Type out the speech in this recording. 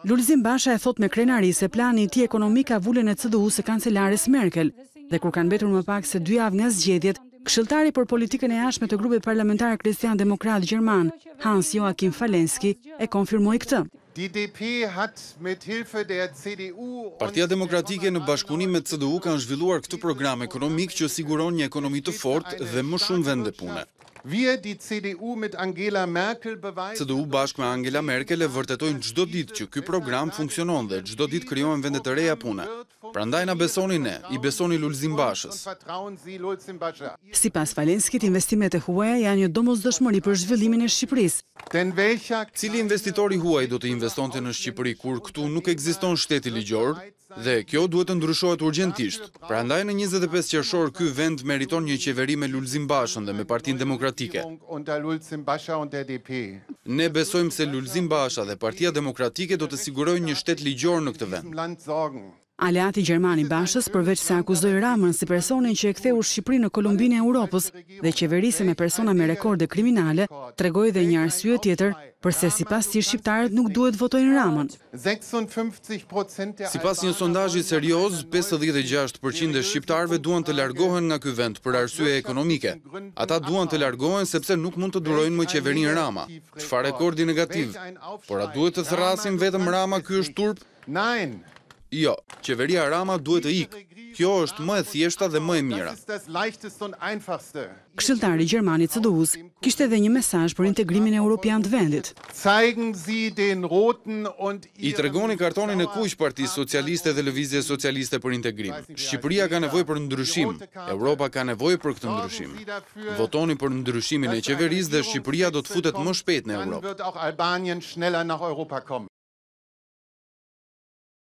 Lulzim Basha e thot me krenari se plani i tij ekonomik ka vulën e CDU së kancelares Merkel, dhe kur kanë mbetur më pak se 2 javë nga zgjedhjet, këshilltari për politikën e jashtme të grupit parlamentar Kristian Demokrat Gjerman, Hans Joachim Falenski, e konfirmoi këtë. Partia Demokratike në bashkëpunim me CDU kanë zhvilluar këtë program ekonomik që siguron një ekonomi të fortë dhe më shumë vende pune. CDU bashkë me Angela Merkel e vërtetojnë çdo ditë që ky program funksionon dhe çdo ditë krijohen vende të reja pune. Prandaj na besoni ne, i besoni Lulzim Bashës. Sipas Falenskit, investimet e huaja janë një domosdoshmëri për zhvillimin e Shqipërisë. Cili investitori huaj do të investonte në Shqipëri kur këtu nuk ekziston shteti ligjor? Dhe kjo duhet të ndryshohet urgjentisht. Prandaj në 25 qershor ky vend meriton një qeveri me Lulzim Bashën dhe me Partinë Demokratike. Ne besojmë se Lulzim Basha dhe Partia Demokratike do të sigurojnë një shtet ligjor në këtë vend. Aleati Gjerman i Bashës, përveç se akuzoi Ramën si personin që e ktheu Shqipërinë në Kolumbinë e Europës dhe qeverisë me persona me rekorde kriminale, tregoi dhe një arsye tjetër përse sipas tij shqiptarët nuk duhet votojnë Ramën. Sipas një sondazhi serioz, 56% e shqiptarëve duan të largohen nga ky vend për arsye ekonomike. Ata duan të largohen sepse nuk mund të durojnë më qeverinë Rama. Çfarë rekordi negativ? Por a duhet të thrasim vetëm Rama, ky është turp? Jo, qeveria Rama duhet të ikë. Kjo është më e thjeshta dhe më e mira. Këshilltari Gjerman i CDU-s kishte edhe një mesazh për integrimin europian të vendit. I tregoni kartonin e kuq Partisë Socialiste dhe Lëvizjes Socialiste për integrim. Shqipëria ka nevojë për ndryshim. Europa ka nevojë për këtë ndryshim. Votoni për ndryshimin e qeverisë dhe Shqipëria do të futet më shpejt në Europë.